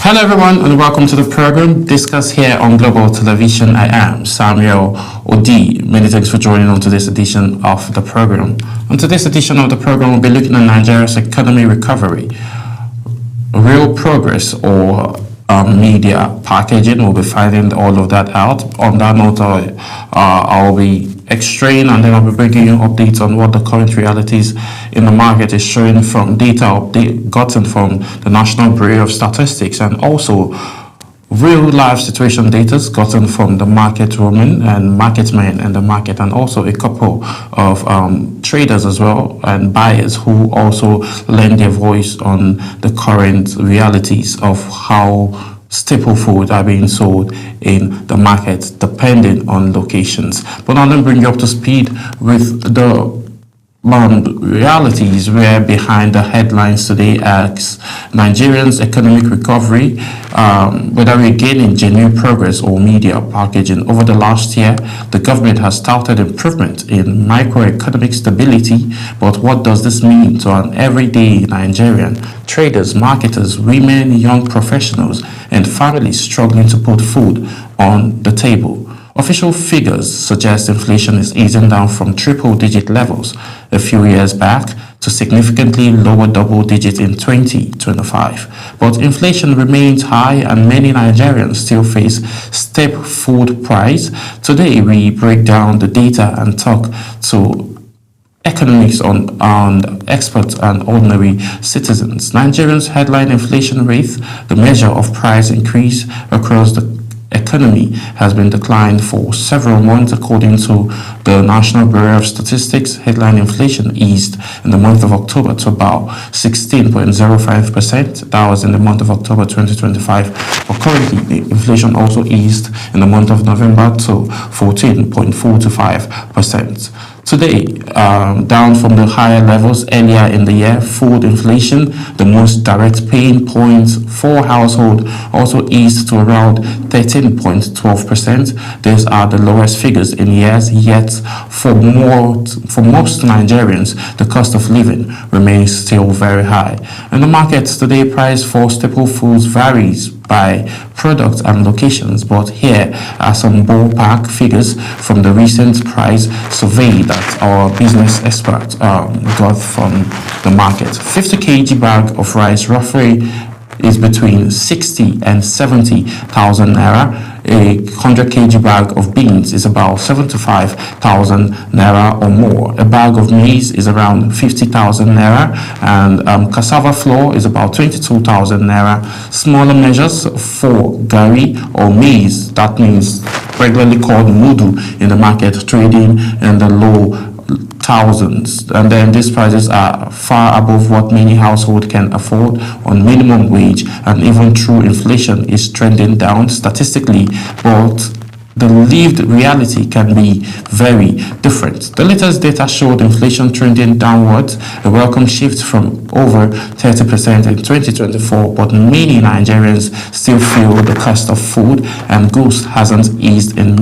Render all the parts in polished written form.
Hello everyone and welcome to the program Discuss here on Global Television. I am Samuel Odi. Many thanks for joining on to this edition of the program. On today's edition of the program, we'll be looking at Nigeria's economy recovery, real progress or media packaging. We'll be finding all of that out. On that note, I'll be extracting and then I'll be bringing you updates on what the current realities in the market is showing from data gotten from the National Bureau of Statistics, and also real life situation data gotten from the market women and market men in the market, and also a couple of traders as well and buyers who also lend their voice on the current realities of how staple food are being sold in the market depending on locations. But now let me bring you up to speed with the realities where behind the headlines today asks Nigerians' economic recovery, whether we're gaining genuine progress or media packaging. Over the last year, the government has touted improvement in microeconomic stability, but what does this mean to an everyday Nigerian? Traders, marketers, women, young professionals, and families struggling to put food on the table. Official figures suggest inflation is easing down from triple-digit levels a few years back to significantly lower double digits in 2025. But inflation remains high and many Nigerians still face steep food price. Today, we break down the data and talk to economics on experts and ordinary citizens. Nigerians' headline inflation rate, the measure of price increase across the economy, has been declined for several months. According to the National Bureau of Statistics, headline inflation eased in the month of October to about 16.05%. That was in the month of October 2025. But currently, the inflation also eased in the month of November to 14.45%. Today, down from the higher levels earlier in the year, food inflation, the most direct pain points for household, also eased to around 13.12%. These are the lowest figures in years, yet for most Nigerians, the cost of living remains still very high. In the markets today, price for staple foods varies by products and locations, but here are some ballpark figures from the recent price survey that our business expert got from the market. 50 kg bag of rice roughly is between 60 and 70,000 naira. A 100 kg bag of beans is about 75,000 naira or more. A bag of maize is around 50,000 naira, and cassava flour is about 22,000 naira. Smaller measures for gari or maize, that means regularly called mudu in the market, trading in the low thousands, and then these prices are far above what many households can afford on minimum wage, and even through inflation is trending down statistically, but the lived reality can be very different. The latest data showed inflation trending downwards, a welcome shift from over 30% in 2024, but many Nigerians still feel the cost of food and goods hasn't eased in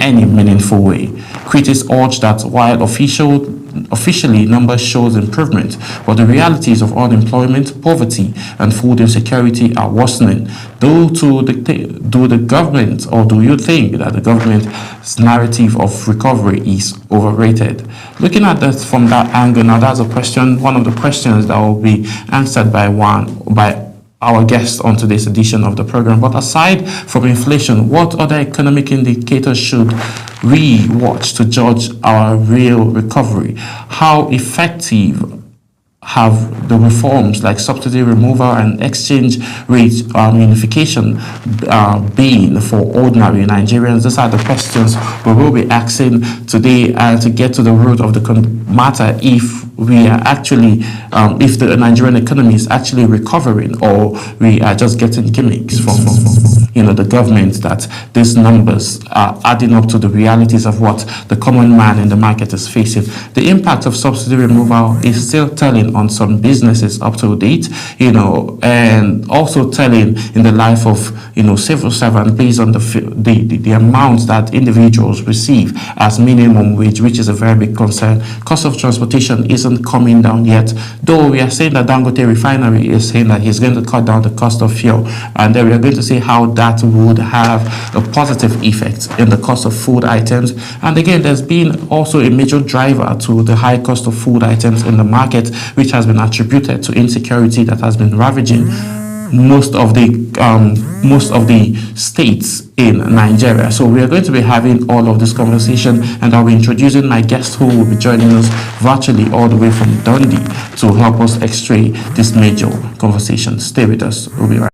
any meaningful way. Critics urge that while officially numbers shows improvement, but the realities of unemployment, poverty, and food insecurity are worsening. Do the government, or do you think that the government's narrative of recovery is overrated? Looking at that from that angle, now that's a question, one of the questions that will be answered by our guest on today's edition of the program. But aside from inflation, what other economic indicators should we watch to judge our real recovery? How effective have the reforms like subsidy removal and exchange rate unification been for ordinary Nigerians? These are the questions we will be asking today, to get to the root of the matter, if we are actually, if the Nigerian economy is actually recovering, or we are just getting gimmicks from the government, that these numbers are adding up to the realities of what the common man in the market is facing. The impact of subsidy removal is still telling on some businesses up to date, and also telling in the life of civil servant based on the amounts that individuals receive as minimum wage, which is a very big concern. Cost of transportation is isn't coming down yet. Though we are saying that Dangote Refinery is saying that he's going to cut down the cost of fuel, and then we are going to see how that would have a positive effect in the cost of food items. And again, there's been also a major driver to the high cost of food items in the market, which has been attributed to insecurity that has been ravaging most of the states in Nigeria. So we are going to be having all of this conversation, and I'll be introducing my guest who will be joining us virtually all the way from Dundee to help us x-ray this major conversation. Stay with us. We'll be right.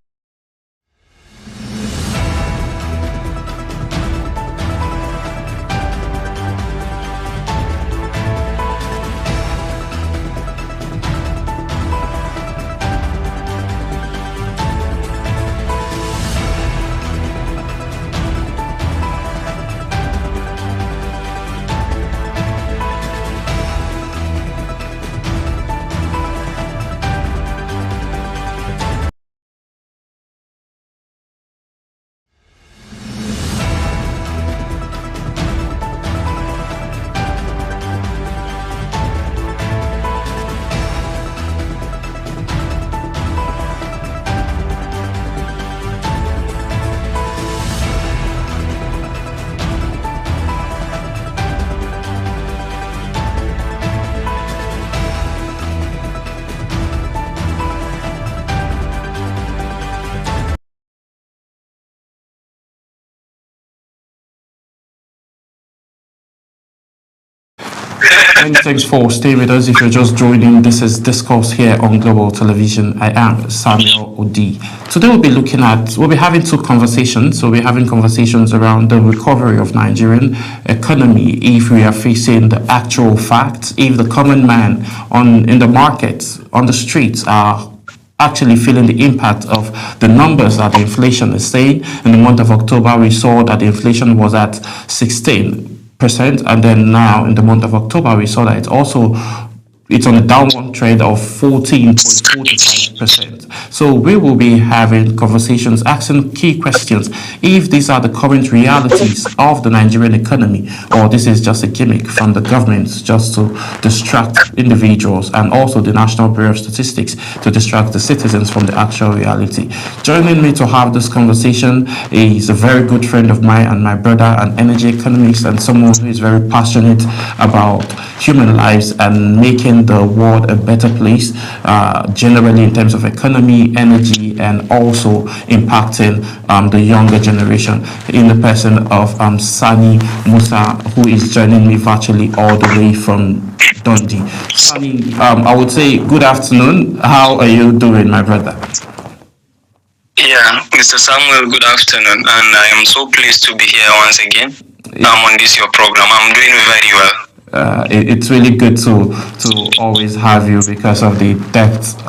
Many thanks for staying with us. If you're just joining, this is Discourse here on Global Television. I am Samuel Odi. Today we'll be having two conversations. So we're having conversations around the recovery of Nigerian economy, if we are facing the actual facts, if the common man in the markets, on the streets are actually feeling the impact of the numbers that the inflation is saying. In the month of October, we saw that the inflation was at 16%, and then now in the month of October we saw that it's on a downward trend of 14.45%. So we will be having conversations, asking key questions, if these are the current realities of the Nigerian economy, or this is just a gimmick from the government just to distract individuals, and also the National Bureau of Statistics to distract the citizens from the actual reality. Joining me to have this conversation is a very good friend of mine and my brother, an energy economist, and someone who is very passionate about human lives and making the world a better place, generally in terms of economy, energy, and also impacting the younger generation, in the person of Sani Musa, who is joining me virtually all the way from Dundee. Sani, I would say good afternoon. How are you doing, my brother? Yeah, Mr. Samuel, good afternoon, and I am so pleased to be here once again. I'm on this your program. I'm doing very well. It's really good to always have you because of the depth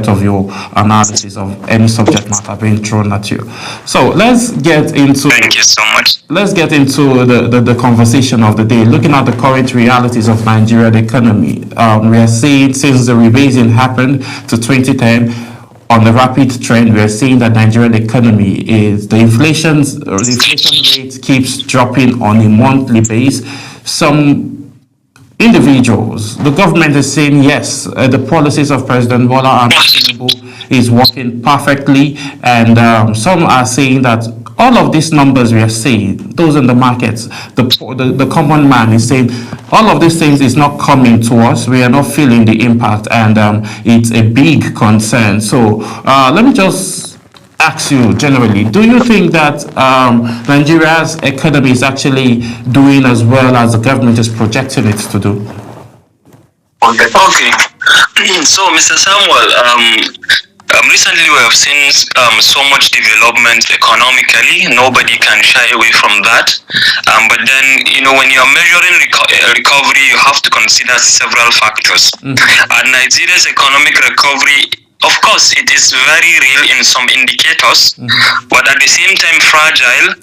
of your analysis of any subject matter being thrown at you. So let's get into. Thank you so much. Let's get into the conversation of the day. Looking at the current realities of Nigerian economy, we are seeing since the rebasing happened to 2010. On the rapid trend, we are seeing that Nigerian economy the inflation rate keeps dropping on a monthly basis. Some individuals, the government is saying yes, the policies of President Bola Ahmed Tinubu is working perfectly, and some are saying that all of these numbers we are seeing, those in the markets, the common man is saying all of these things is not coming to us. We are not feeling the impact, and it's a big concern. So let me just ask you generally, do you think that Nigeria's economy is actually doing as well as the government is projecting it to do? Okay. So, Mr. Samuel, recently we have seen so much development economically. Nobody can shy away from that. But then, when you're measuring recovery, you have to consider several factors. And Nigeria's economic recovery, of course, it is very real in some indicators, but at the same time fragile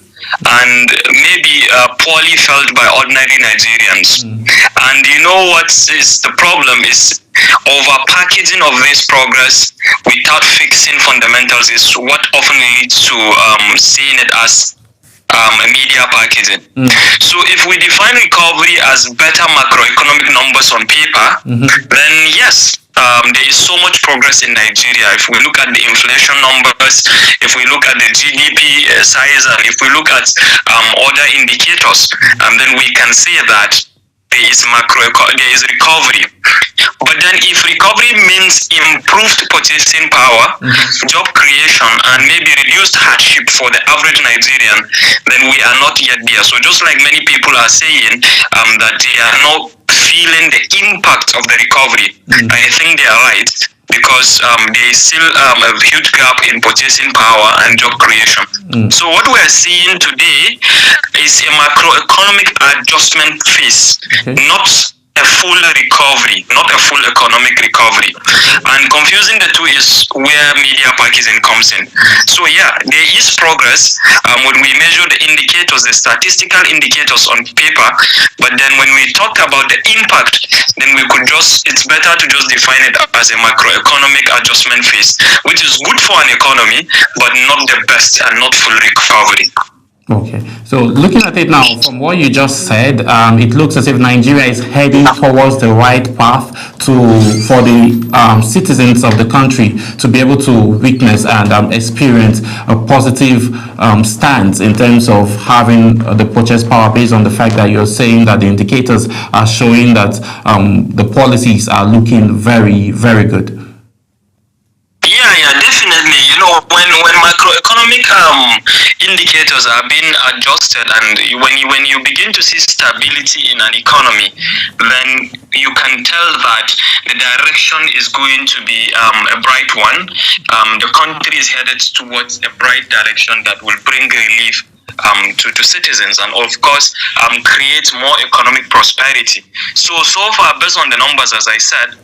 and maybe poorly felt by ordinary Nigerians. And what is the problem is over-packaging of this progress without fixing fundamentals is what often leads to seeing it as media packaging. So if we define recovery as better macroeconomic numbers on paper, then yes, there is so much progress in Nigeria. If we look at the inflation numbers, if we look at the GDP size, and if we look at other indicators, then we can say that there is recovery. But then if recovery means improved purchasing power, job creation, and maybe reduced hardship for the average Nigerian, then we are not yet there. So just like many people are saying that they are not feeling the impact of the recovery, I think they are right, because there is still a huge gap in purchasing power and job creation. So what we are seeing today is a macroeconomic adjustment phase, not a full recovery, not a full economic recovery. And confusing the two is where media packaging comes in. So yeah, there is progress when we measure the indicators, the statistical indicators on paper, but then when we talk about the impact, then it's better to just define it as a macroeconomic adjustment phase, which is good for an economy, but not the best and not full recovery. Okay, so looking at it now, from what you just said, it looks as if Nigeria is heading towards the right path for the citizens of the country to be able to witness and experience a positive stance in terms of having the purchase power, based on the fact that you're saying that the indicators are showing that the policies are looking very, very good. Yeah, definitely. When macroeconomic indicators are being adjusted, and when you begin to see stability in an economy, then you can tell that the direction is going to be a bright one. The country is headed towards a bright direction that will bring relief to citizens, and of course create more economic prosperity. So far, based on the numbers, as I said,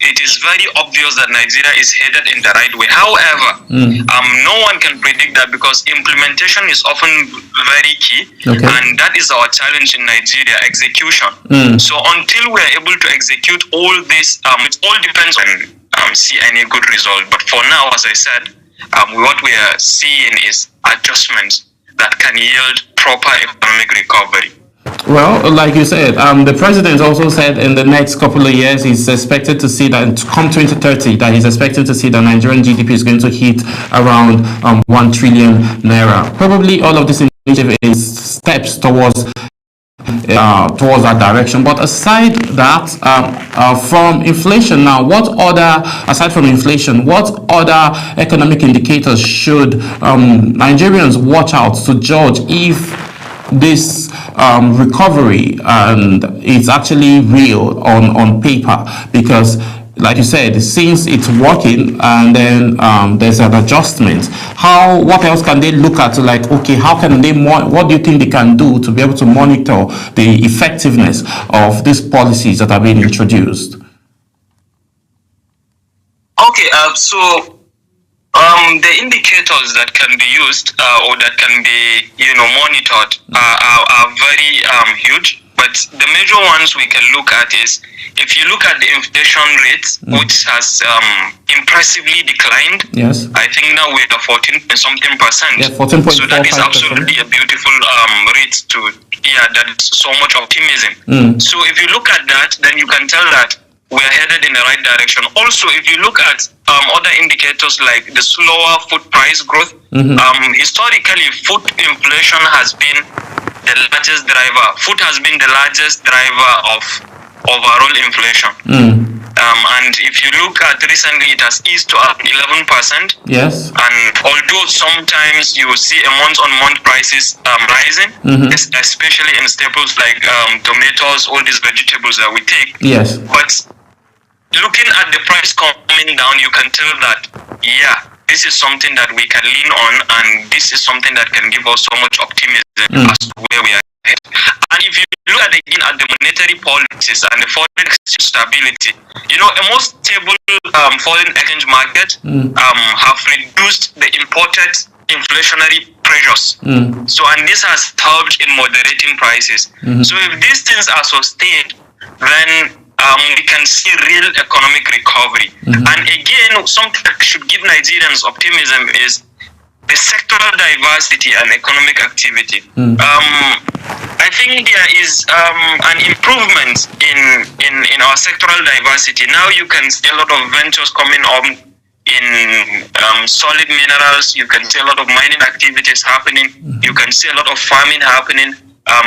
it is very obvious that Nigeria is headed in the right way. However, no one can predict that, because implementation is often very key, and that is our challenge in Nigeria: execution. So until we are able to execute all this, it all depends on see any good result. But for now, as I said, what we are seeing is adjustments that can yield proper economic recovery. Well, like you said, the president also said in the next couple of years he's expected to see that come 2030, that he's expecting to see that Nigerian GDP is going to hit around 1 trillion naira. Probably all of this initiative is steps towards that direction. But aside that, from inflation now, aside from inflation, what other economic indicators should Nigerians watch out to judge if this recovery and it's actually real on paper? Because like you said, since it's working and then there's an adjustment, what else can they look at to, like, okay, how can they what do you think they can do to be able to monitor the effectiveness of these policies that are being introduced? Okay, so the indicators that can be used or that can be monitored are very huge, but the major ones we can look at is, if you look at the inflation rate, which has impressively declined. Yes, I think now we're at 14-something percent. Yeah, 14.45%. So that is absolutely a beautiful rate that is so much optimism. So if you look at that, then you can tell that we're headed in the right direction. Also, if you look at other indicators like the slower food price growth, historically, food inflation has been the largest driver. Food has been the largest driver of overall inflation. And if you look at recently, it has eased to 11%. Yes. And although sometimes you will see a month-on-month prices rising, especially in staples like tomatoes, all these vegetables that we take. Yes. But looking at the price coming down, you can tell that, this is something that we can lean on, and this is something that can give us so much optimism as to where we are headed. And if you look at the monetary policies and the foreign exchange stability, a more stable foreign exchange market have reduced the imported inflationary pressures. So, and this has helped in moderating prices. So if these things are sustained, then we can see real economic recovery. And again, something that should give Nigerians optimism is the sectoral diversity and economic activity. I think there is an improvement in our sectoral diversity. Now you can see a lot of ventures coming up in solid minerals. You can see a lot of mining activities happening. You can see a lot of farming happening.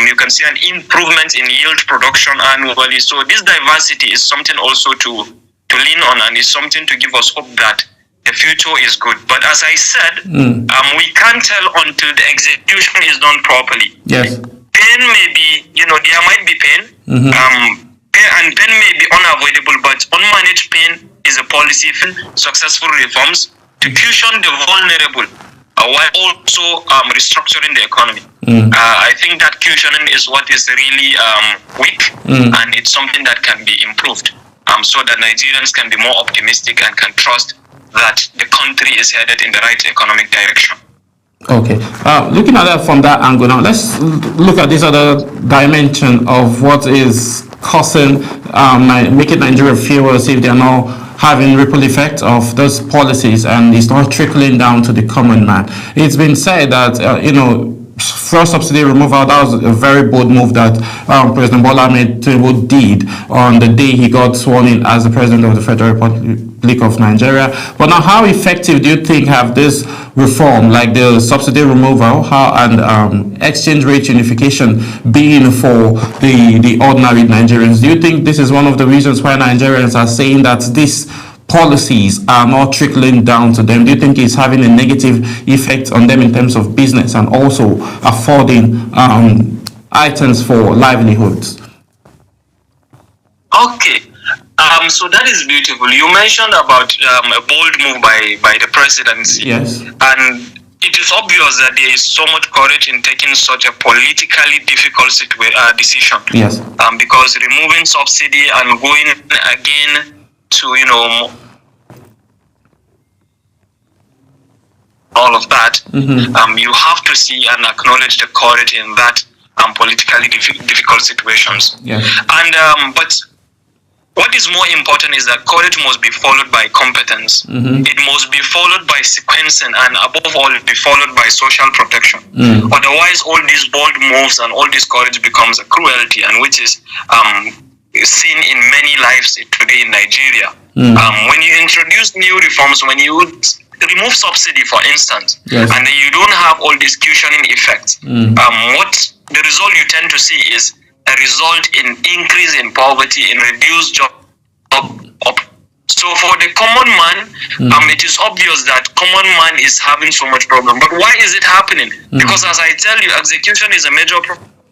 You can see an improvement in yield production annually. So this diversity is something also to lean on, and is something to give us hope that the future is good. But as I said, we can't tell until the execution is done properly. Yes. Pain may be, there might be pain, and pain may be unavoidable, but unmanaged pain is a policy. Successful reforms to cushion the vulnerable, while also restructuring the economy. I think that cushioning is what is really weak, and it's something that can be improved, so that Nigerians can be more optimistic and can trust that the country is headed in the right economic direction. Okay. Looking at that from that angle now, let's look at this other dimension of what is causing, making Nigeria feel as if they're not having ripple effect of those policies, and it's not trickling down to the common man. It's been said that, fuel subsidy removal, that was a very bold move that President Bola Ahmed Tinubu did on the day he got sworn in as the President of the Federal Republic of Nigeria. But now, how effective do you think have this reform, like the subsidy removal, and exchange rate unification, been for the ordinary Nigerians? Do you think this is one of the reasons why Nigerians are saying that these policies are not trickling down to them? Do you think it's having a negative effect on them in terms of business and also affording items for livelihoods? Okay. So that is beautiful. You mentioned about a bold move by the presidency. Yes. And it is obvious that there is so much courage in taking such a politically difficult decision. Yes. Because removing subsidy and going again to, all of that, you have to see and acknowledge the courage in that politically difficult situations. Yes. And but what is more important is that courage must be followed by competence. It must be followed by sequencing, and above all, be followed by social protection. Otherwise, all these bold moves and all this courage becomes a cruelty, and which is seen in many lives today in Nigeria. When you introduce new reforms, when you remove subsidy, for instance, yes, and then you don't have all these cushioning effects, what the result you tend to see is a result in increase in poverty, in reduced job. So for the common man, it is obvious that common man is having so much problem. But why is it happening? Because as I tell you, execution is a major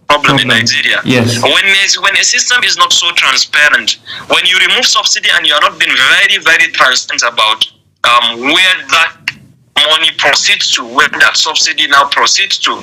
problem in Nigeria. Yes. When a system is not so transparent, when you remove subsidy and you are not being very, very transparent about where that money proceeds to, where that subsidy now proceeds to,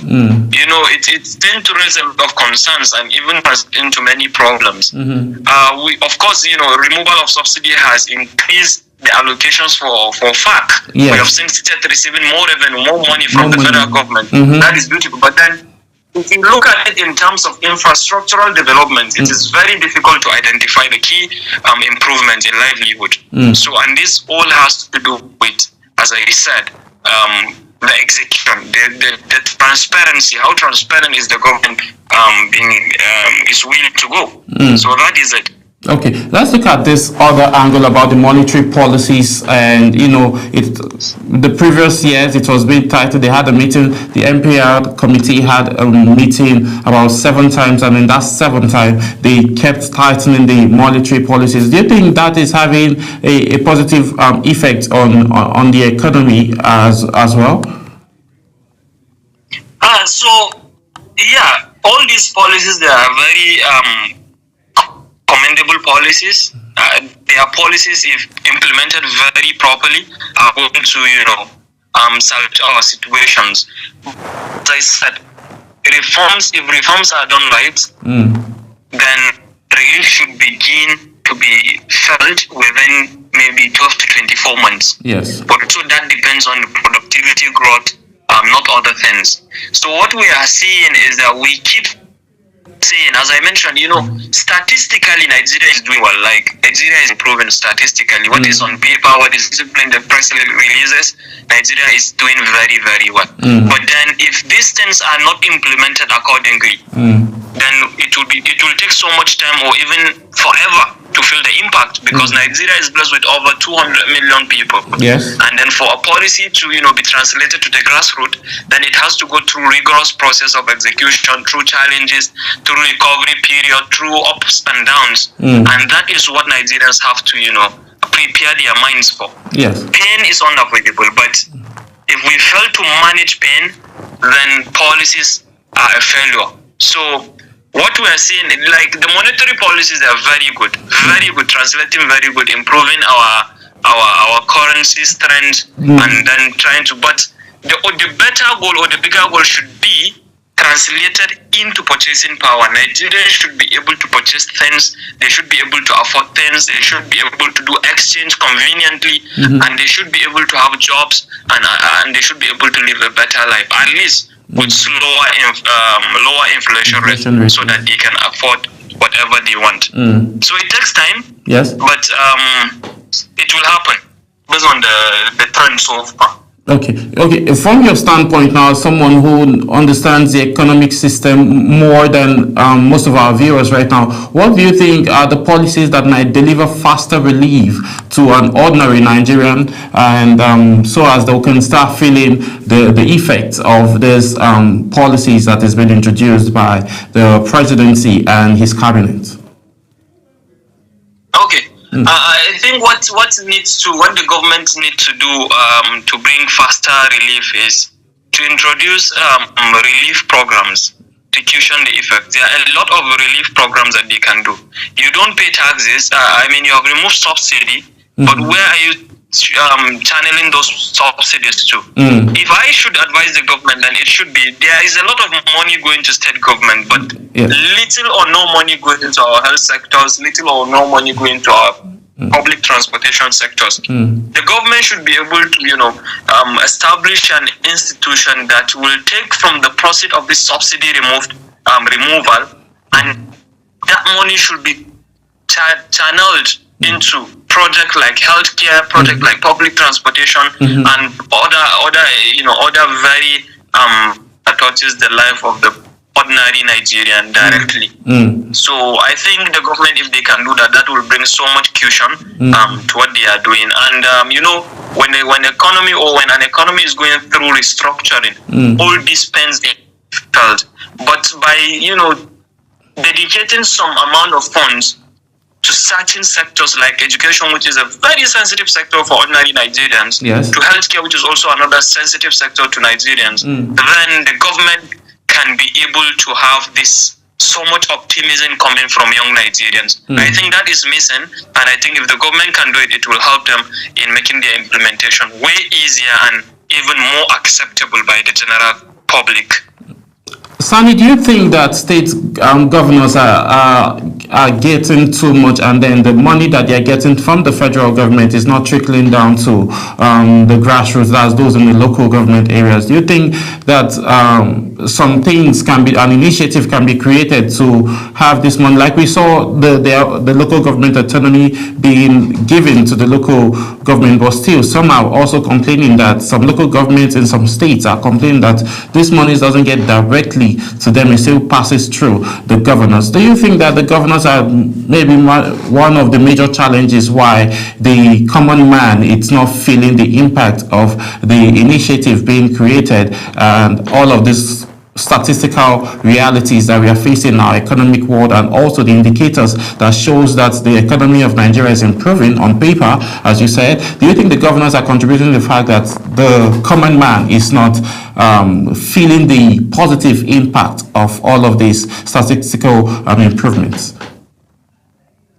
it tends to raise a lot of concerns and even into many problems. We, of course, removal of subsidy has increased the allocations for FAC. Yes. We have seen state receiving more revenue, more money from the federal government. That is beautiful. But then, if you look at it in terms of infrastructural development, it is very difficult to identify the key improvement in livelihood. So, and this all has to do with, as I said, the execution, the transparency. How transparent is the government is willing to go? So that is it. Okay, let's look at this other angle about the monetary policies. And the previous years it was being titled, they had a meeting, the MPR committee had a meeting about 7 times, and in that 7th time they kept tightening the monetary policies. Do you think that is having a positive effect on the economy as well? All these policies, they are very commendable policies. They are policies, if implemented very properly, are going to solve our situations. As I said, if reforms are done right, then relief should begin to be felt within maybe 12 to 24 months. Yes. But so that depends on the productivity growth, not other things. So what we are seeing is that we keep saying, as I mentioned, statistically, Nigeria is doing well. Like, Nigeria is improving statistically. What is on paper, what is disciplined, the press releases, Nigeria is doing very, very well. But then, if these things are not implemented accordingly, then it will take so much time, or even forever, to feel the impact, because Nigeria is blessed with over 200 million people. Yes. And then for a policy to be translated to the grassroots, then it has to go through rigorous process of execution, through challenges, through recovery period, through ups and downs. And that is what Nigerians have to prepare their minds for. Yes. Pain is unavoidable, but if we fail to manage pain, then policies are a failure. So what we are seeing, like, the monetary policies are very good, translating very good, improving our currency strength, and then trying to. But the better goal, or the bigger goal, should be translated into purchasing power. Nigeria should be able to purchase things. They should be able to afford things. They should be able to do exchange conveniently, and they should be able to have jobs, and they should be able to live a better life, at least with lower inflation rate, so that they can afford whatever they want. So it takes time. Yes. But it will happen based on the trend so far. Okay. From your standpoint now, someone who understands the economic system more than most of our viewers right now, what do you think are the policies that might deliver faster relief to an ordinary Nigerian, and so as they can start feeling the effects of these policies that has been introduced by the presidency and his cabinet? Okay. I think what the government needs to do to bring faster relief is to introduce relief programs to cushion the effect. There are a lot of relief programs that they can do. You don't pay taxes. You have removed subsidy, but where are you channeling those subsidies to? If I should advise the government, then it should be, there is a lot of money going to state government, but little or no money going into our health sectors, little or no money going to our public transportation sectors. The government should be able to establish an institution that will take from the proceeds of this subsidy removal, and that money should be channeled into projects like healthcare, projects like public transportation, and other very touches the life of the ordinary Nigerian directly. So I think the government, if they can do that, that will bring so much cushion to what they are doing. And when an economy is going through restructuring, all these spends get felt. But by dedicating some amount of funds to certain sectors like education, which is a very sensitive sector for ordinary Nigerians, to healthcare, which is also another sensitive sector to Nigerians, then the government can be able to have this so much optimism coming from young Nigerians. I think that is missing, and I think if the government can do it, it will help them in making their implementation way easier and even more acceptable by the general public. Sani, do you think that state governors are getting too much, and then the money that they're getting from the federal government is not trickling down to the grassroots, that's those in the local government areas? Do you think that some things an initiative can be created to have this money, like we saw the local government autonomy being given to the local government, but still some are also complaining that some local governments in some states are complaining that this money doesn't get directly to them, it still passes through the governors. Do you think that the governors are maybe one of the major challenges why the common man is not feeling the impact of the initiative being created and all of this statistical realities that we are facing in our economic world, and also the indicators that shows that the economy of Nigeria is improving on paper, as you said? Do you think the governors are contributing to the fact that the common man is not feeling the positive impact of all of these statistical improvements?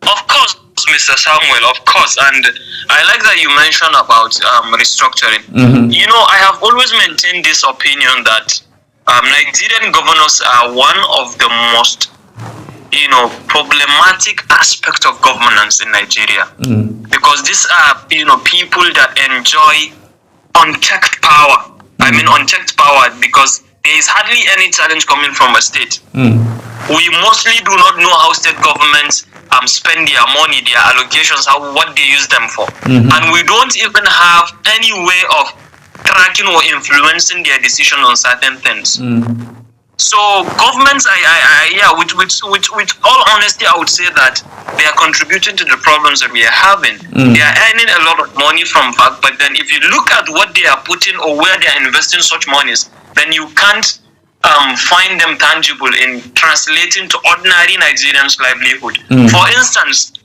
Of course, Mr. Samuel, of course. And I like that you mentioned about restructuring. I have always maintained this opinion that Nigerian governors are one of the most, problematic aspects of governance in Nigeria, because these are, people that enjoy unchecked power. Unchecked power, because there is hardly any challenge coming from a state. we mostly do not know how state governments spend their money, their allocations, what they use them for. And we don't even have any way of tracking or influencing their decision on certain things. So governments, with all honesty, I would say that they are contributing to the problems that we are having. They are earning a lot of money from fact, but then if you look at what they are putting or where they are investing such monies, then you can't find them tangible in translating to ordinary Nigerians' livelihood. For instance,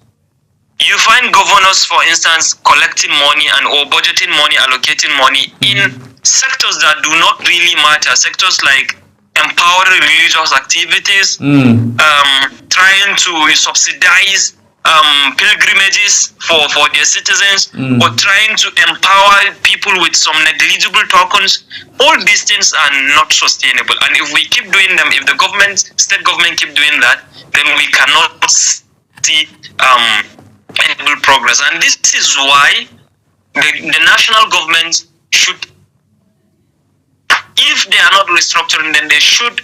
you find governors, for instance, collecting money or budgeting money, allocating money in sectors that do not really matter. Sectors like empowering religious activities, trying to subsidize pilgrimages for their citizens, or trying to empower people with some negligible tokens. All these things are not sustainable. And if we keep doing them, if the state government keep doing that, then we cannot see any progress. And this is why the national government should, if they are not restructuring, then they should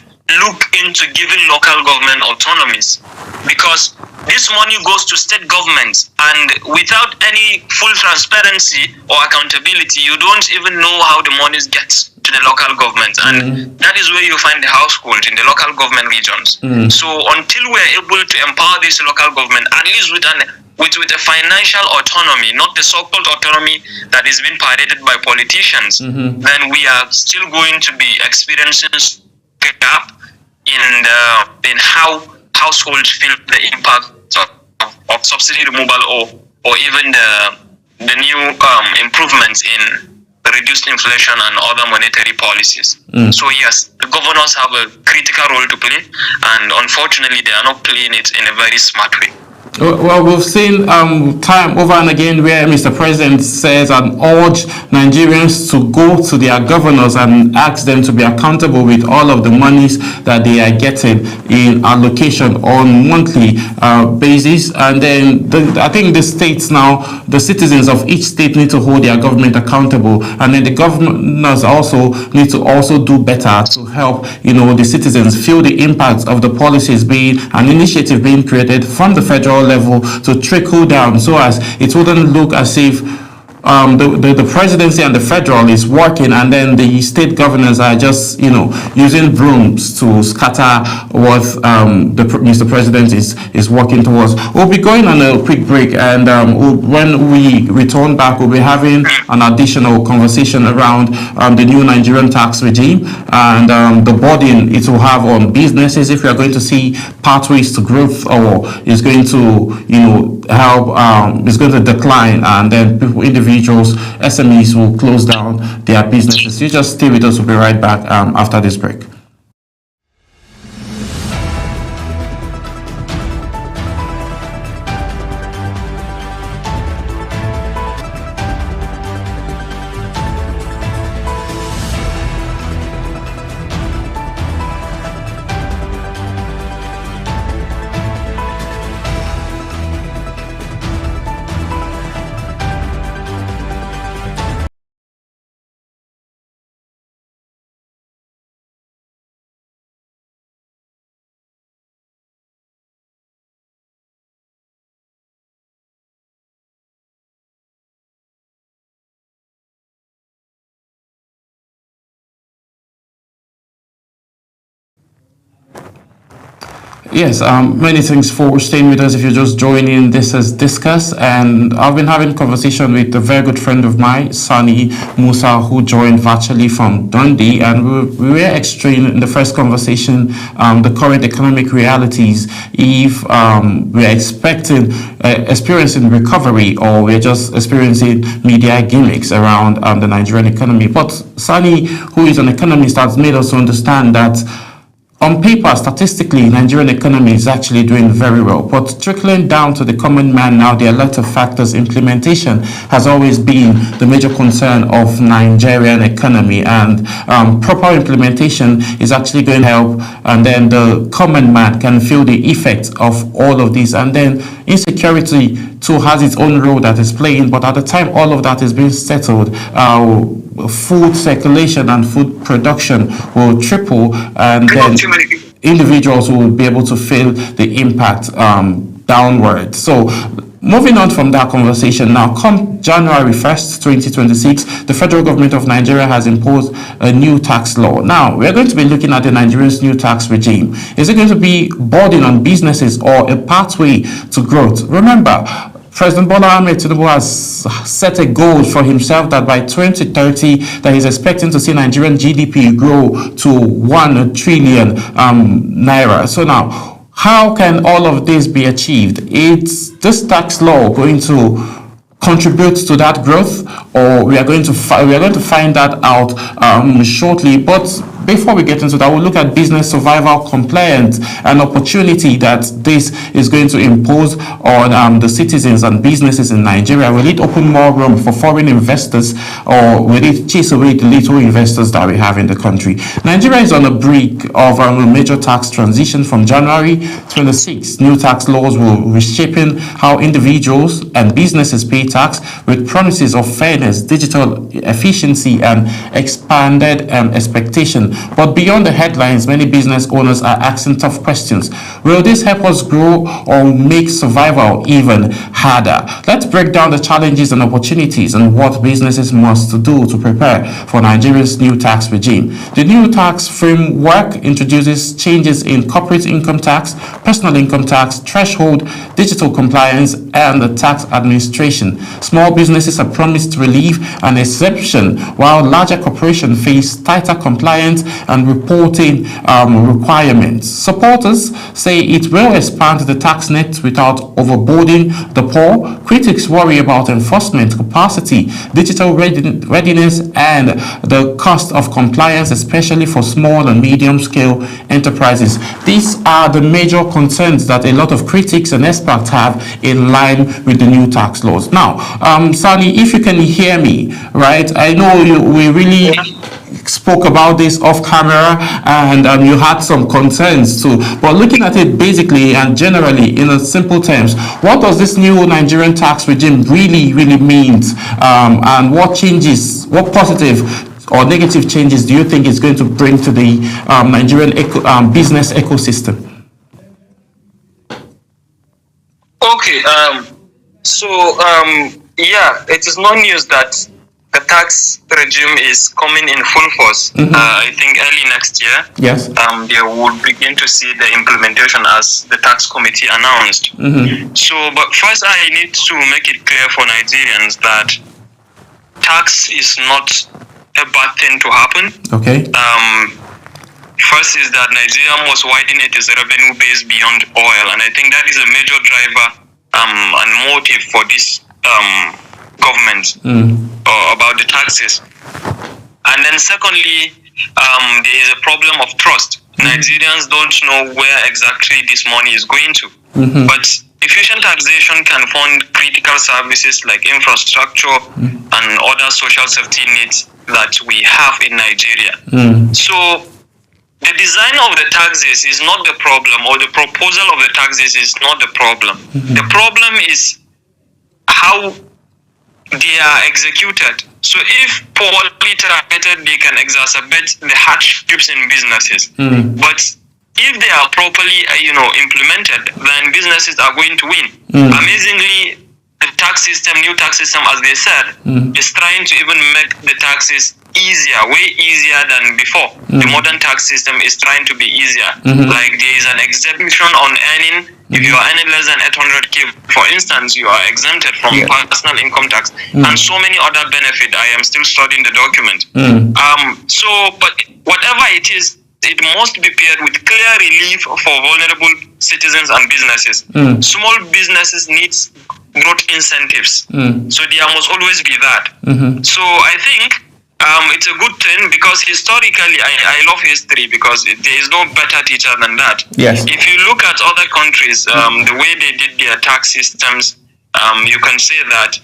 look into giving local government autonomies, because this money goes to state governments, and without any full transparency or accountability, you don't even know how the money gets to the local government. And that is where you find the household in the local government regions. So until we're able to empower this local government, at least with a financial autonomy, not the so-called autonomy that is being paraded by politicians, then we are still going to be experiencing a gap in how households feel the impact of subsidy removal or even the new improvements in reduced inflation and other monetary policies. So yes, the governors have a critical role to play, and unfortunately they are not playing it in a very smart way. Well, we've seen time over and again where Mr. President says and urge Nigerians to go to their governors and ask them to be accountable with all of the monies that they are getting in allocation on monthly basis. And then I think the states now, the citizens of each state need to hold their government accountable, and then the governors also need to also do better to help the citizens feel the impact of the policies being an initiative being created from the federal level to trickle down, so as it wouldn't look as if the presidency and the federal is working, and then the state governors are just using brooms to scatter what Mr. President is working towards. We'll be going on a quick break, and when we return back, we'll be having an additional conversation around the new Nigerian tax regime and the burden it will have on businesses, if we are going to see pathways to growth, or is going to help, is going to decline, and then individuals, SMEs will close down their businesses. You just stay with us. We'll be right back after this break. Yes, many thanks for staying with us. If you're just joining, this is Discuss, and I've been having a conversation with a very good friend of mine, Sani Musa, who joined virtually from Dundee, and we were extracting in the first conversation the current economic realities, if we're experiencing recovery, or we're just experiencing media gimmicks around the Nigerian economy. But Sani, who is an economist, has made us understand that on paper, statistically, Nigerian economy is actually doing very well, but trickling down to the common man now, there are a lot of factors. Implementation has always been the major concern of Nigerian economy, and proper implementation is actually going to help, and then the common man can feel the effect of all of this, and then insecurity too has its own role that is playing, but at the time all of that is being settled, food circulation and food production will triple, and then individuals who will be able to feel the impact downward. So moving on from that conversation now, come January 1st, 2026, the federal government of Nigeria has imposed a new tax law. Now, we're going to be looking at the Nigerian's new tax regime. Is it going to be burden on businesses or a pathway to growth? Remember, President Bola Ahmed Tinubu has set a goal for himself that by 2030 that he's expecting to see Nigerian GDP grow to 1 trillion naira. So now, how can all of this be achieved? Is this tax law going to contribute to that growth, or we are going to find that out shortly? But before we get into that, we'll look at business survival, compliance, and opportunity that this is going to impose on the citizens and businesses in Nigeria. Will it open more room for foreign investors, or will it chase away the little investors that we have in the country? Nigeria is on the brink of a major tax transition from January 26. New tax laws will reshaping how individuals and businesses pay tax, with promises of fairness, digital efficiency, and expanded expectation. But beyond the headlines, many business owners are asking tough questions. Will this help us grow or make survival even harder? Let's break down the challenges and opportunities and what businesses must do to prepare for Nigeria's new tax regime. The new tax framework introduces changes in corporate income tax, personal income tax, threshold, digital compliance, and the tax administration. Small businesses are promised relief and exemption, while larger corporations face tighter compliance and reporting requirements. Supporters say it will expand the tax net without overburdening the poor. Critics worry about enforcement capacity, digital readiness, and the cost of compliance, especially for small and medium-scale enterprises. These are the major concerns that a lot of critics and experts have in line with the new tax laws. Now, Sani, if you can hear me, right? I know we really spoke about this off camera, and you had some concerns too, but looking at it basically and generally in a simple terms, what does this new Nigerian tax regime really means, and what changes, what positive or negative changes do you think it's going to bring to the Nigerian business ecosystem? Okay, yeah, it is no news that the tax regime is coming in full force. I think early next year. Yes. They will begin to see the implementation as the tax committee announced. So, but first I need to make it clear for Nigerians that tax is not a bad thing to happen. Okay. First is that Nigeria must widen its revenue base beyond oil, and I think that is a major driver and motive for this government about the taxes. And then secondly, there is a problem of trust. Nigerians don't know where exactly this money is going to. But efficient taxation can fund critical services like infrastructure and other social safety needs that we have in Nigeria. So the design of the taxes is not the problem, or the proposal of the taxes is not the problem. The problem is how they are executed. So if poorly targeted, they can exacerbate the hardships in businesses. But if they are properly, implemented, then businesses are going to win. Amazingly, the tax system, new tax system, as they said, is trying to even make the taxes easier, way easier than before. The modern tax system is trying to be easier. Like there is an exemption on earning. If you are earning less than 800k, for instance, you are exempted from personal income tax, and so many other benefits. I am still studying the document. But whatever it is, it must be paired with clear relief for vulnerable citizens and businesses. Small businesses need growth incentives, so there must always be that. So I think it's a good thing, because historically, I love history, because there is no better teacher than that. Yes. If you look at other countries, the way they did their tax systems, you can say that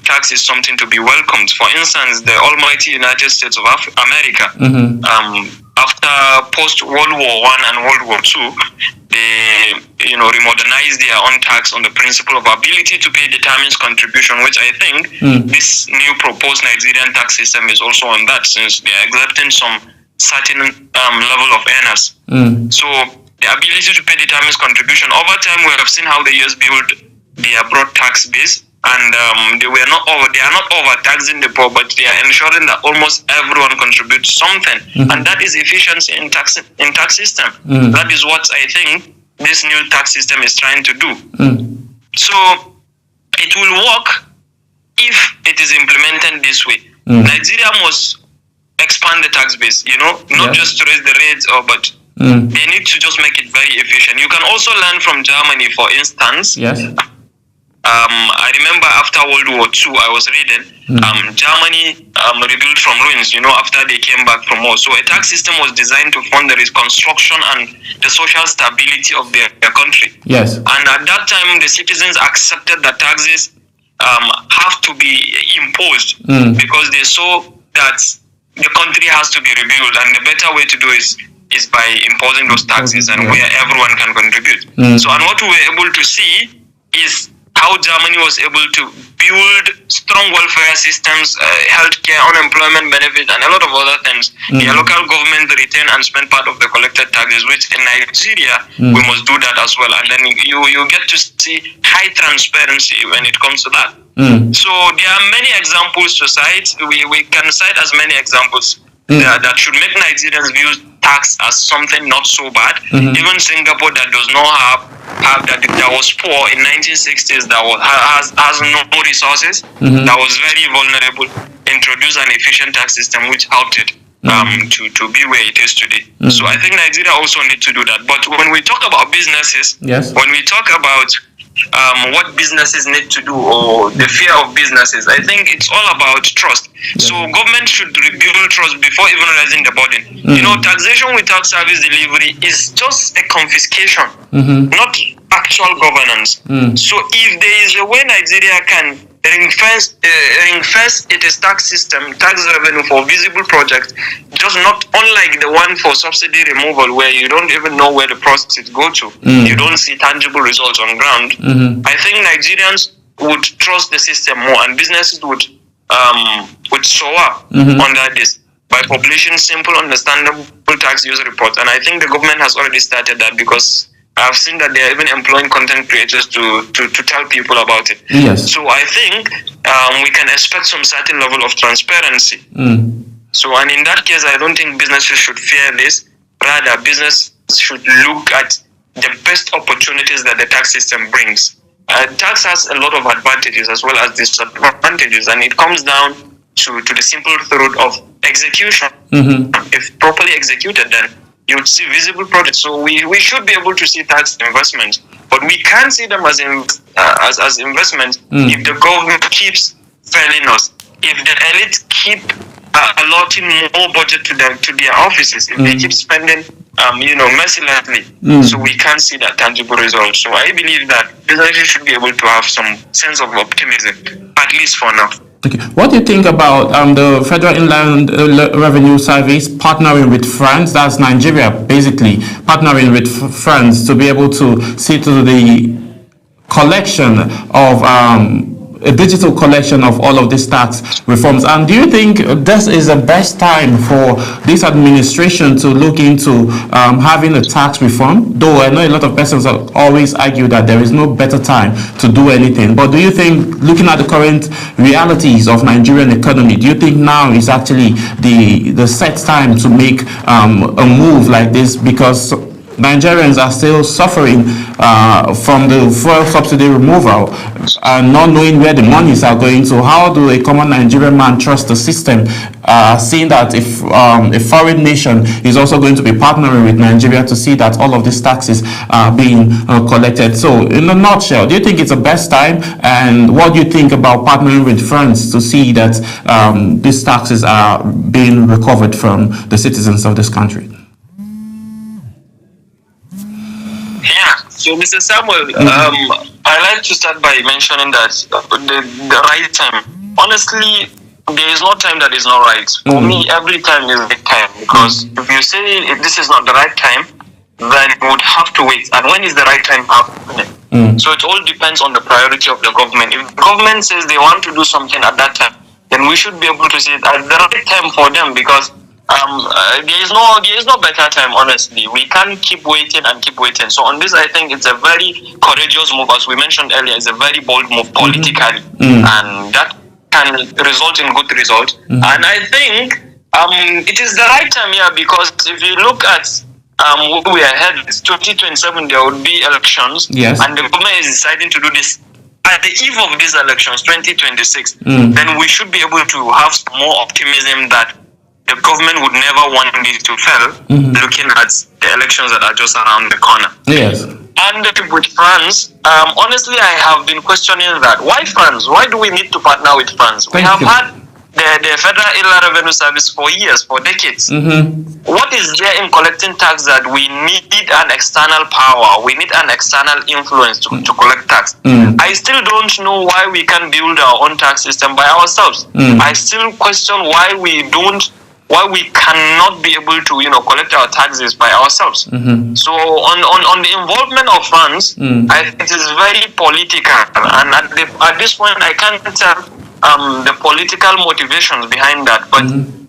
tax is something to be welcomed. For instance, the almighty United States of America, after post-World War I and World War II, they remodernized their own tax on the principle of ability to pay determines contribution, which I think this new proposed Nigerian tax system is also on that, since they are accepting some certain level of earners. So the ability to pay determines contribution. Over time, we have seen how the years build their broad tax base, and they are not overtaxing the poor, but they are ensuring that almost everyone contributes something, and that is efficiency in tax system. That is what I think this new tax system is trying to do. So it will work if it is implemented this way. Nigeria must expand the tax base, not just to raise the rates, but they need to just make it very efficient. You can also learn from Germany, for instance. Yes. I remember after World War II, I was reading, Germany rebuilt from ruins, after they came back from war. So a tax system was designed to fund the reconstruction and the social stability of their country. Yes. And at that time, the citizens accepted that taxes have to be imposed because they saw that the country has to be rebuilt, and the better way to do is by imposing those taxes and where everyone can contribute. So, and what we were able to see is how Germany was able to build strong welfare systems, healthcare, unemployment benefits, and a lot of other things. Their local government retain and spend part of the collected taxes, which in Nigeria, we must do that as well. And then you get to see high transparency when it comes to that. So there are many examples to cite. We can cite as many examples that should make Nigerians view tax as something not so bad. Even Singapore, that does not have that was poor in 1960s, that has no resources, that was very vulnerable, introduced an efficient tax system which helped it to be where it is today. So I think Nigeria also need to do that. But when we talk about businesses, when we talk about what businesses need to do, or the fear of businesses, I think it's all about trust. So government should rebuild trust before even raising the burden. Taxation without service delivery is just a confiscation, not actual governance. So if there is a way Nigeria can ring-fence its tax system, tax revenue for visible projects, just not unlike the one for subsidy removal, where you don't even know where the proceeds go to. You don't see tangible results on ground. I think Nigerians would trust the system more, and businesses would show up under this by publishing simple, understandable tax user reports. And I think the government has already started that, because I've seen that they are even employing content creators to tell people about it. So I think we can expect some certain level of transparency. So, and in that case, I don't think businesses should fear this. Rather, businesses should look at the best opportunities that the tax system brings. Tax has a lot of advantages as well as disadvantages, and it comes down to the simple truth of execution. If properly executed, then you would see visible projects. So we should be able to see tax investments, but we can't see them as investments if the government keeps failing us, if the elite keep allotting more budget to their offices, if they keep spending mercilessly. So we can't see that tangible result. So I believe that businesses should be able to have some sense of optimism, at least for now. Okay. What do you think about the Federal Inland Revenue Service partnering with France? That's Nigeria, basically partnering with France to be able to see to the collection of a digital collection of all of these tax reforms. And do you think this is the best time for this administration to look into having a tax reform? Though I know a lot of persons always argue that there is no better time to do anything. But do you think, looking at the current realities of Nigerian economy, do you think now is actually the set time to make a move like this? Because Nigerians are still suffering from the fuel subsidy removal and not knowing where the monies are going to. How do a common Nigerian man trust the system, seeing that if a foreign nation is also going to be partnering with Nigeria to see that all of these taxes are being collected? So in a nutshell, do you think it's the best time? And what do you think about partnering with France to see that these taxes are being recovered from the citizens of this country? So, Mr. Samuel, I like to start by mentioning that the right time. Honestly, there is no time that is not right. For me, every time is the right time, because if you say this is not the right time, then you would have to wait. And when is the right time happening? So it all depends on the priority of the government. If the government says they want to do something at that time, then we should be able to say it at the right time for them, because there is no better time. Honestly, we can't keep waiting and keep waiting. So on this, I think it's a very courageous move, as we mentioned earlier. It's a very bold move politically, and that can result in good results. And I think it is the right time here, because if you look at where we are headed, it's 2027. There will be elections, yes, and the government is deciding to do this at the eve of these elections, 2026. Then we should be able to have some more optimism that the government would never want this to fail, looking at the elections that are just around the corner. Yes. And with France, honestly, I have been questioning that. Why France? Why do we need to partner with France? We have had the Federal Inland Revenue Service for years, for decades. What is there in collecting tax that we need an external power? We need an external influence to collect tax. I still don't know why we can't build our own tax system by ourselves. I still question why we cannot be able to, collect our taxes by ourselves. So on the involvement of France, it is very political, and at this point I can't tell the political motivations behind that, but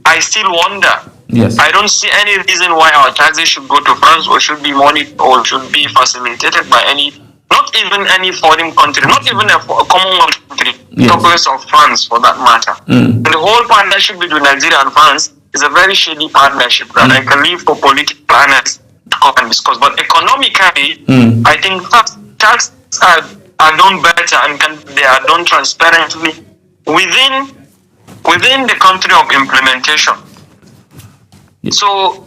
I still wonder. Yes. I don't see any reason why our taxes should go to France, or should be monitored, or should be facilitated by not even any foreign country, not even a Commonwealth country, talk less of France for that matter. And the whole partnership between Nigeria and France is a very shady partnership that I can leave for political planners to come and discuss. But economically, I think tax are done better, and they are done transparently within the country of implementation. So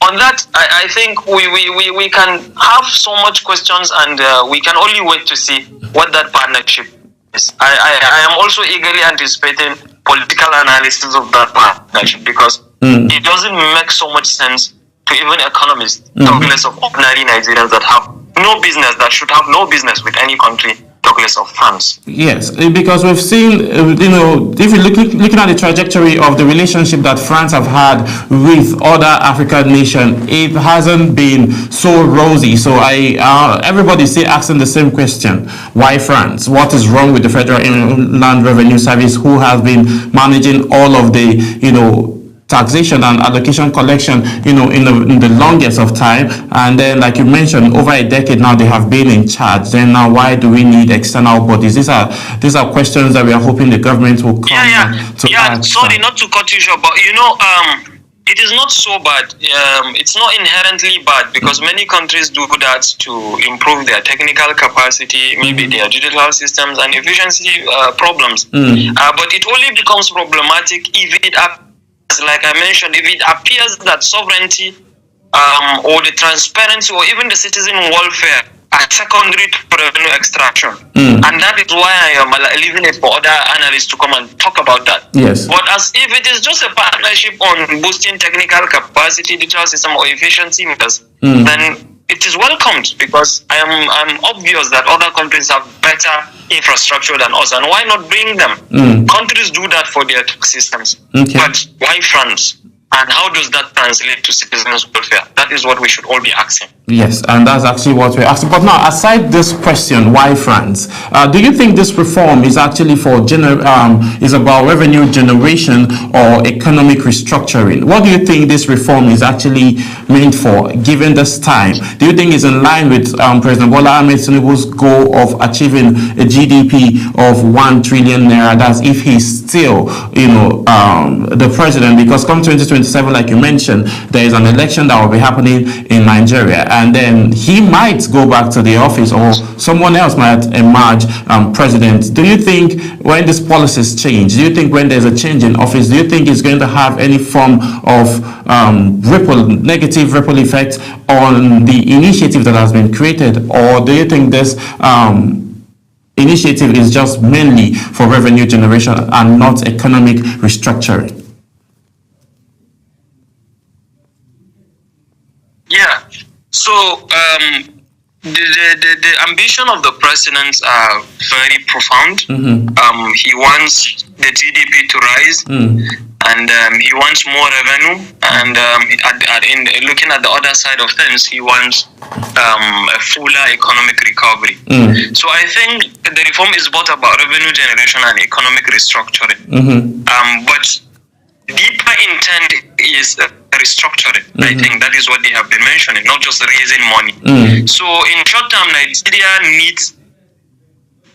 on that, I think we can have so much questions, and we can only wait to see what that partnership is. I am also eagerly anticipating political analysis of that partnership, because it doesn't make so much sense to even economists, talk less of ordinary Nigerians that should have no business with any country, talk less of France. Yes, because we've seen, if you're looking at the trajectory of the relationship that France have had with other African nations, it hasn't been so rosy. So everybody's still asking the same question: why France? What is wrong with the Federal Inland Revenue Service, who has been managing all of the taxation and allocation collection, in the longest of time, and then, like you mentioned, over a decade now they have been in charge. Then now, why do we need external bodies? These are questions that we are hoping the government will come to answer. Sorry, not to cut you short, but it is not so bad. It's not inherently bad, because many countries do that to improve their technical capacity, maybe their digital systems and efficiency problems. But it only becomes problematic if it, like I mentioned, if it appears that sovereignty or the transparency or even the citizen welfare are secondary to revenue extraction. And that is why I am leaving it for other analysts to come and talk about that. Yes. But as if it is just a partnership on boosting technical capacity, digital system, or efficiency measures, then it is welcomed, because I'm obvious that other countries have better infrastructure than us, and why not bring them? Countries do that for their tax systems. But why France? And how does that translate to citizens' welfare? That is what we should all be asking. Yes, and that's actually what we're asking. But now, aside this question, why France? Do you think this reform is actually is about revenue generation or economic restructuring? What do you think this reform is actually meant for, given this time? Do you think it's in line with President Bola Ahmed Tinubu's goal of achieving a GDP of 1 trillion naira? That's if he's still, the president, because come 2027, like you mentioned, there is an election that will be happening in Nigeria, and then he might go back to the office, or someone else might emerge president. Do you think when these policies change, do you think when there's a change in office, do you think it's going to have any form of negative ripple effect on the initiative that has been created, or do you think this initiative is just mainly for revenue generation and not economic restructuring? Yeah. So the ambition of the president are very profound. He wants the GDP to rise, and he wants more revenue. And looking at the other side of things, he wants a fuller economic recovery. So I think the reform is both about revenue generation and economic restructuring. But deeper intent is restructuring. I think that is what they have been mentioning, not just raising money. So in short term, Nigeria needs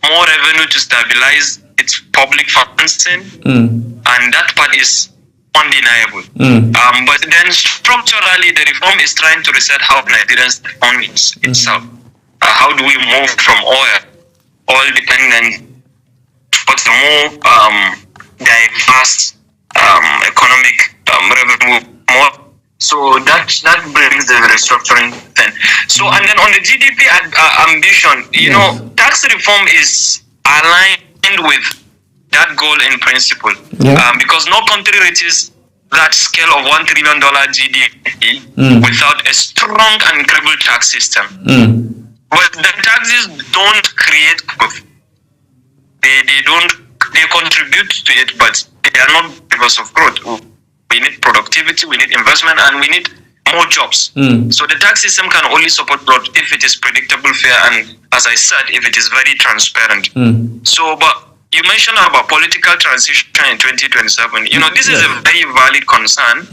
more revenue to stabilize its public financing, and that part is undeniable. But then structurally, the reform is trying to reset how Nigerians fund itself. How do we move from oil dependent, towards a more diverse economic revenue more? So that brings the restructuring then. So and then on the GDP ambition, you know, tax reform is aligned with that goal in principle, because no country reaches that scale of $1 trillion GDP without a strong and credible tax system. But the taxes don't create growth. They contribute to it, but they are not drivers of growth. We need productivity, we need investment, and we need more jobs. So the tax system can only support growth if it is predictable, fair, and, as I said, if it is very transparent. So, but you mentioned about political transition in 2027. You know, this is a very valid concern.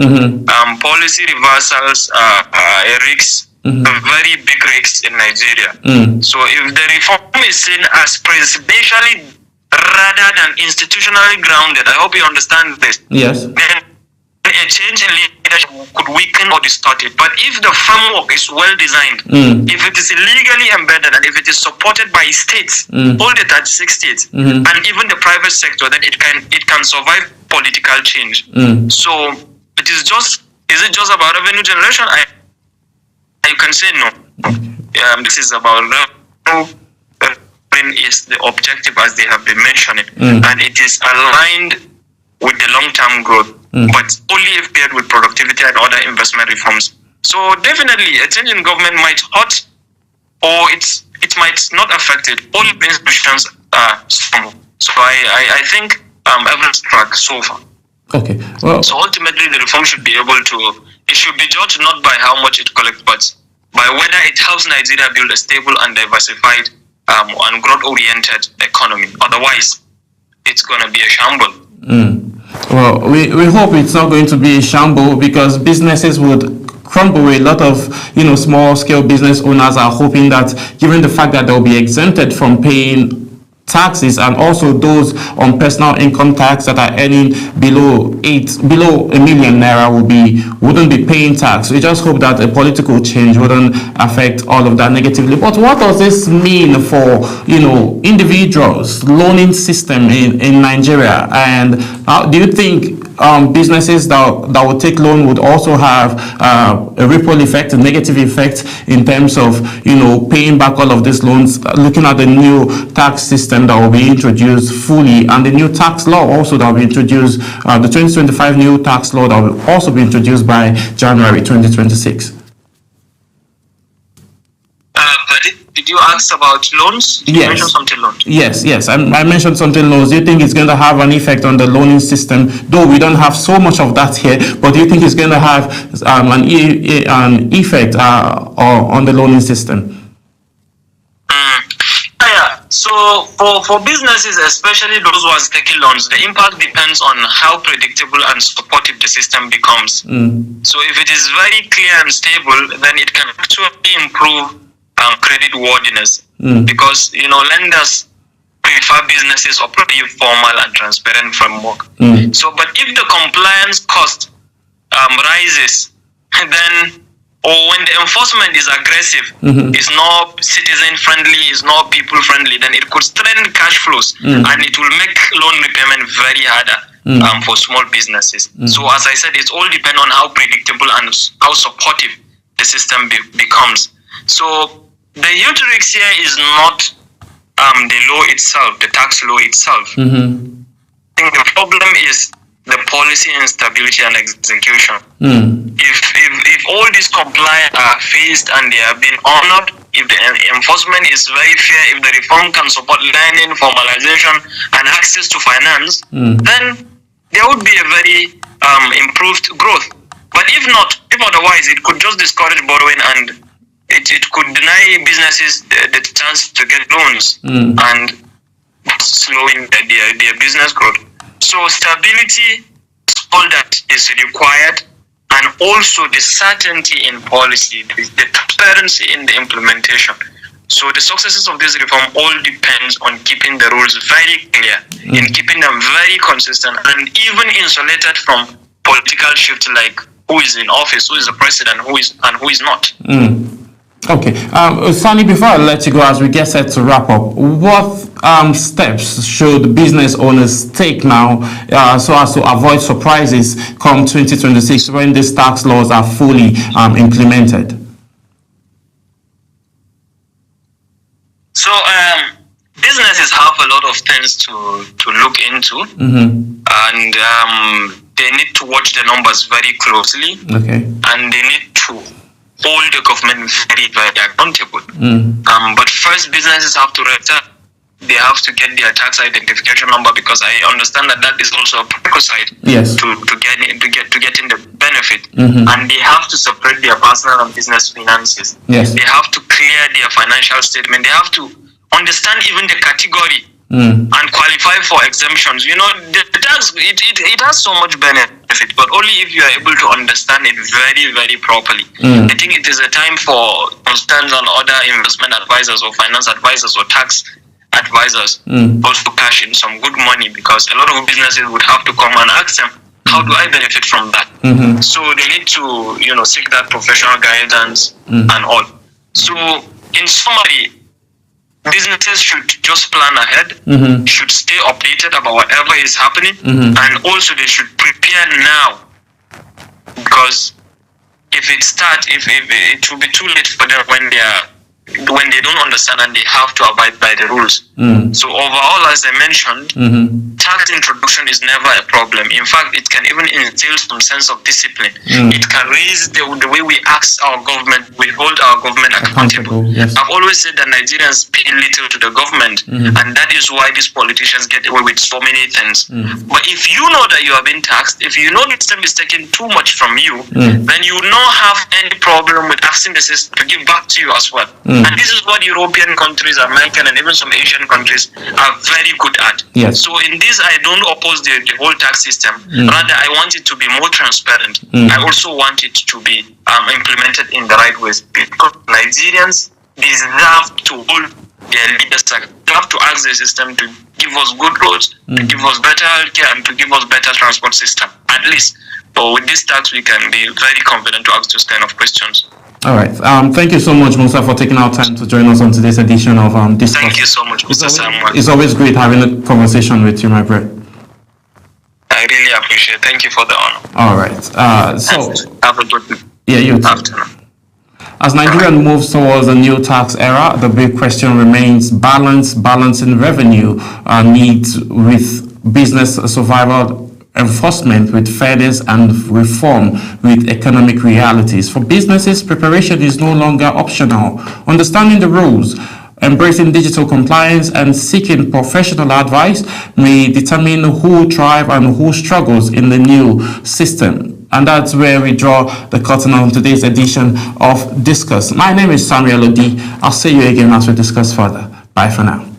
Policy reversals are a risk, a very big risk in Nigeria. So if the reform is seen as presidentially rather than institutionally grounded, I hope you understand this. Then a change in leadership could weaken or distort it. But if the framework is well designed, if it is legally embedded, and if it is supported by states, all the 36 states, and even the private sector, then it can survive political change. So is it just about revenue generation? You can say no. This is about revenue. Is the objective, as they have been mentioning, and it is aligned with the long-term growth, but only if paired with productivity and other investment reforms. So definitely, a change in government might hurt, or it might not affect it. All institutions are strong. So I think everyone's track so far. Okay. Well, so ultimately, the reform should be able to. It should be judged not by how much it collects, but by whether it helps Nigeria build a stable and diversified and growth-oriented economy. Otherwise, it's going to be a shamble. Well, we hope it's not going to be a shamble, because businesses would crumble. A lot of small-scale business owners are hoping that, given the fact that they'll be exempted from paying taxes, and also those on personal income tax that are earning below a million naira wouldn't be paying tax. We just hope that a political change wouldn't affect all of that negatively. But what does this mean for individuals, loaning system in Nigeria? And do you think businesses that would take loan would also have a ripple effect, a negative effect, in terms of paying back all of these loans? Looking at the new tax system that will be introduced fully, and the new tax law also that will be introduced, the 2025 new tax law that will also be introduced by January 2026. Did you ask about loans? Did you mention something loans? Yes. I mentioned something loans. Do you think it's going to have an effect on the loaning system? Though we don't have so much of that here, but do you think it's going to have an effect on the loaning system? So for businesses, especially those who are taking loans, the impact depends on how predictable and supportive the system becomes. So if it is very clear and stable, then it can actually improve credit worthiness, because lenders prefer businesses operating formal and transparent framework. So, but if the compliance cost rises, then when the enforcement is aggressive, is not citizen friendly, is not people friendly, then it could strain cash flows, and it will make loan repayment very harder for small businesses. So as I said, it's all depend on how predictable and how supportive the system becomes. So the huge risk here is not the law itself, the tax law itself. I think the problem is the policy instability and execution. If all these compliance are faced and they have been honored, if the enforcement is very fair, if the reform can support learning, formalization, and access to finance, then there would be a very improved growth. But if not, if otherwise, it could just discourage borrowing, and it could deny businesses the chance to get loans and slowing their business growth. So stability, all that is required, and also the certainty in policy, the transparency in the implementation. So the successes of this reform all depends on keeping the rules very clear, in keeping them very consistent, and even insulated from political shift, like who is in office, who is the president, who is not. Okay, Sani, before I let you go, as we get set to wrap up, what steps should business owners take now so as to avoid surprises come 2026 when these tax laws are fully implemented? So businesses have a lot of things to look into, and they need to watch the numbers very closely, and they need to hold the government very, very accountable. But first, businesses have to they have to get their tax identification number, because I understand that is also a prerequisite to getting the benefit. And they have to separate their personal and business finances. They have to clear their financial statement. They have to understand even the category and qualify for exemptions. You know, the tax, it has so much benefit, but only if you are able to understand it very, very properly. I think it is a time for concerns on other investment advisors or finance advisors or tax advisors also cash in some good money, because a lot of businesses would have to come and ask them, how do I benefit from that? So they need to, seek that professional guidance and all. So in summary, businesses should just plan ahead, should stay updated about whatever is happening, and also they should prepare now, because if it will be too late for them when they don't understand and they have to abide by the rules. So overall, as I mentioned, tax introduction is never a problem. In fact, it can even instill some sense of discipline. It can raise the way we ask our government, we hold our government accountable. I've always said that Nigerians pay little to the government, and that is why these politicians get away with so many things. But if you know that you are being taxed, if you know the system is taking too much from you, then you will not have any problem with asking the system to give back to you as well. And this is what European countries, American, and even some Asian countries are very good at. So in this, I don't oppose the whole tax system. Rather, I want it to be more transparent. I also want it to be implemented in the right ways, because Nigerians deserve to hold their leaders. They have to ask the system to give us good roads, to give us better healthcare, and to give us better transport system, at least. But with this tax, we can be very confident to ask those kind of questions. All right. Thank you so much, Musa, for taking our time to join us on today's edition of Discourse. Thank you so much, Mr. Samuel. It's always great having a conversation with you, my friend. I really appreciate it. Thank you for the honor. All right. So have a good you too. afternoon. As Nigeria moves towards a new tax era, the big question remains balancing revenue needs with business survival, enforcement with fairness, and reform with economic realities. For businesses, preparation is no longer optional. Understanding the rules, embracing digital compliance, and seeking professional advice may determine who thrives and who struggles in the new system. And that's where we draw the curtain on today's edition of Discuss. My name is Samuel Odi. I'll see you again as we discuss further. Bye for now.